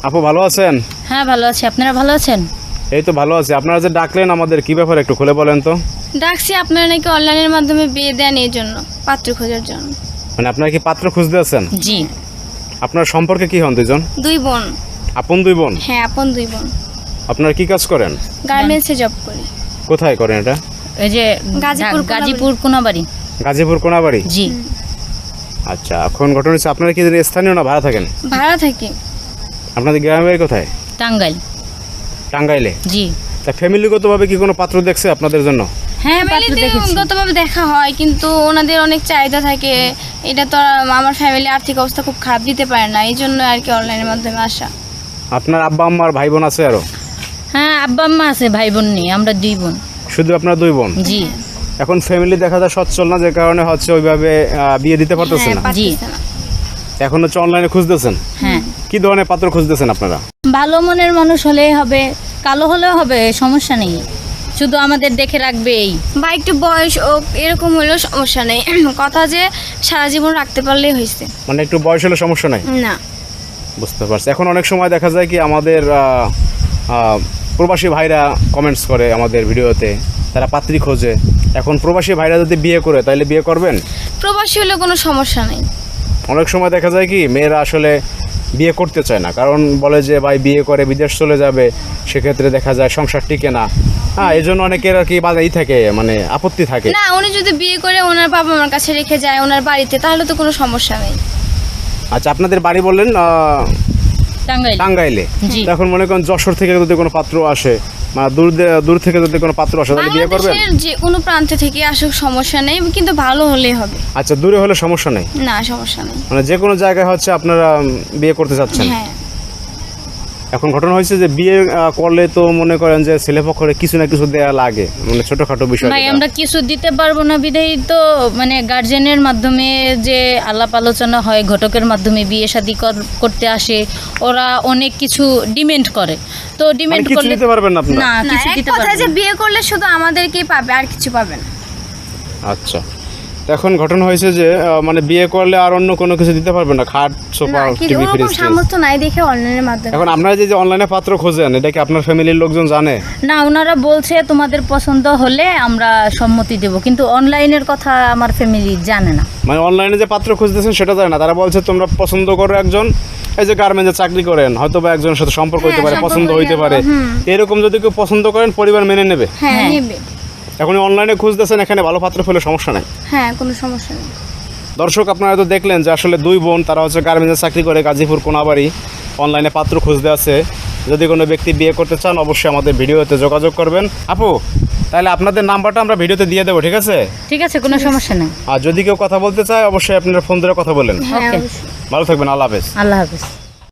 আপু ভালো আছেন? হ্যাঁ ভালো আছি, আপনারা ভালো আছেন? এই তো ভালো আছি। আপনারা যে ডাকলেন আমাদের কি ব্যাপার একটু খুলে বলেন তো। ডাকছি আপনারা নাকি অনলাইনের মাধ্যমে বিয়ে দেন এই জন্য, পাত্র খোঁজার জন্য। মানে আপনারা কি পাত্র খুঁজতে আছেন? জি। আপনার সম্পর্কে কি হন দুজন? দুই বোন। আপন দুই বোন? হ্যাঁ, আপন দুই বোন। আপনারা কি কাজ করেন? গার্মেন্টসে জব করি। কোথায় করেন এটা? এই যে গাজীপুর কোনাবাড়ি। গাজীপুর কোনাবাড়ি? জি। আচ্ছা, এখন ঘটনা হচ্ছে আপনারা কি স্থানীয় না ভাড়া থাকেন? ভাড়া থাকি। আপনাদের গ্রামের বাড়ি কোথায়? টাঙ্গাইল। টাঙ্গাইলে? জি। তা ফ্যামিলিগতভাবে কি কোনো পাত্র দেখছে আপনাদের জন্য? হ্যাঁ পাত্র দেখেছি। গতভাবে দেখা হয়, কিন্তু ওনাদের অনেক চাহিদা থাকে। এটা তো আর আমার ফ্যামিলি আর্থিক অবস্থা খুব খারাপ, দিতে পারে না, এই জন্য আর কি অনলাইনের মাধ্যমে আসা। আপনার আব্বা আম্মার ভাই বোন আছে আরো? হ্যাঁ আব্বা আম্মা আছে, ভাই বোন নেই, আমরা দুই বোন। শুধু আপনার দুই বোন? জি। এখন ফ্যামিলি দেখা যায় সচ্ছল না, যে কারণে হচ্ছে ওইভাবে বিয়ে দিতে পারতেছে হ্যাঁ, না। পারতেছে না। এখন হচ্ছে অনলাইনে খুঁজতেছেন? হ্যাঁ। কি ধরনের পাত্র খুঁজতেছেন আপনারা? ভালো মনের মানুষ হলেই হবে, কালো হলেও হবে, সমস্যা নেই, শুধু আমাদের দেখে রাখবে এই। বা একটু বয়স ও এরকম হলেও সমস্যা নেই, কথা যে সারা জীবন রাখতে পারলেই হয়েছে। মানে একটু বয়স হলে সমস্যা নাই? না। বুঝতে পারছি। এখন অনেক সময় দেখা যায় কি আমাদের প্রবাসী ভাইরা কমেন্টস করে আমাদের ভিডিওতে, তারা পাত্রী খোঁজে। এখন প্রবাসী ভাইরা যদি বিয়ে করে তাহলে বিয়ে করবেন? প্রবাসী হলে কোনো সমস্যা নেই। অনেক সময় দেখা যায় কি মেয়েরা আসলে বিয়ে করতে চায় না, কারণ বলে যে ভাই বিয়ে করে বিদেশ চলে যাবে, সেক্ষেত্রে দেখা যায় সংসার টিকে না। হ্যাঁ, এই জন্য অনেকের আর কি বাধাই থাকে, মানে আপত্তি থাকে। না, উনি যদি বিয়ে করে ওনার বাবা মার কাছে রেখে যায় ওনার বাড়িতে, তাহলে তো কোনো সমস্যা নেই। আচ্ছা, আপনাদের বাড়ি বললেন টাঙ্গাইল। টাঙ্গাইলে? জি। তো এখন মনে করেন যশোর থেকে যদি কোনো পাত্র আসে, মানে দূর থেকে যদি কোনো পাত্র আসে, তাহলে বিয়ে করবেন? বাংলাদেশের যে কোনো প্রান্ত থেকে আসুক সমস্যা নেই, কিন্তু ভালো হলেই হবে। আচ্ছা, দূরে হলে সমস্যা নেই? না, সমস্যা নেই। মানে যে কোনো জায়গায় হচ্ছে আপনারা বিয়ে করতে চাচ্ছেন? হ্যাঁ। এখন ঘটনা হয়েছে যে বিয়ে করলে তো মনে করেন যে ছেলেপক্ষরে কিছু না কিছু দেয়া লাগে, মানে ছোটখাটো বিষয়। ভাই আমরা কিছু দিতে পারবো না বিধায়ী তো, মানে গার্জেনের মাধ্যমে যে আলাপ আলোচনা হয়, ঘটকের মাধ্যমে বিয়ে শাদী করতে আসে, ওরা অনেক কিছু ডিমান্ড করে। তো ডিমান্ড কিছু করলে দিতে পারবেন না আপনারা? না, না, কিছু এক দিতে কথায় পারবো যে না। বিয়ে করলে শুধু আমাদেরকেই পাবে, আর কিছু পাবে না। আচ্ছা, তো এখন ঘটনা হয়েছে যে মানে বিয়ে করলে আর অন্য কোনো কিছু দিতে পারবেন না, খাট সোফা না, কিন্তু টিভি ওরকম ফ্রিজ? সামর্থ্য নাই দেখে অনলাইনের মাধ্যমে। এখন আপনারা যে অনলাইনে পাত্র খোঁজেন, এটা কি আপনার ফ্যামিলির লোকজন জানে? না, ওনারা বলছে তোমাদের পছন্দ হলে আমরা সম্মতি দেব, কিন্তু অনলাইনের কথা আমার ফ্যামিলি জানে না। মানে অনলাইনে যে পাত্র খুঁজতেছেন সেটা জানে না, তারা বলছে তোমরা পছন্দ করো একজন, এই যে গার্মেন্টে চাকরি করেন, হয়তো বা একজনের সাথে সম্পর্ক হইতে পারে, সম্পর্ক পছন্দ হইতে হয়ে পারে, গেল, এরকম যদি কেউ পছন্দ করেন পরিবার মেনে নেবে? হ্যাঁ, হ্যাঁ। নেবে। এখন অনলাইনে খুঁজতেছেন, এখানে ভালো পাত্র পেলে সমস্যা নাই। হ্যাঁ, কোনো সমস্যা নেই। দর্শক, আপনারা তো দেখলেন যে আসলে দুই বোন, তারা হচ্ছে গার্মেন্টে চাকরি করে, গাজীপুর কোনাবাড়ি, অনলাইনে পাত্র খুঁজতে আছে। যদি কোনো ব্যক্তি বিয়ে করতে চান অবশ্যই আমাদের ভিডিওতে যোগাযোগ করবেন। আপু, তাহলে আপনাদের নাম্বারটা আমরা ভিডিওতে দিয়ে দেবো, ঠিক আছে? ঠিক আছে, কোনো সমস্যা নেই। আর যদি কেউ কথা বলতে চায় অবশ্যই আপনারা ফোন ধরে কথা বলেন। হ্যাঁ, Okay. অবশ্যই। ভালো থাকবেন, আল্লাহ হাফেজ। আল্লাহ হাফেজ।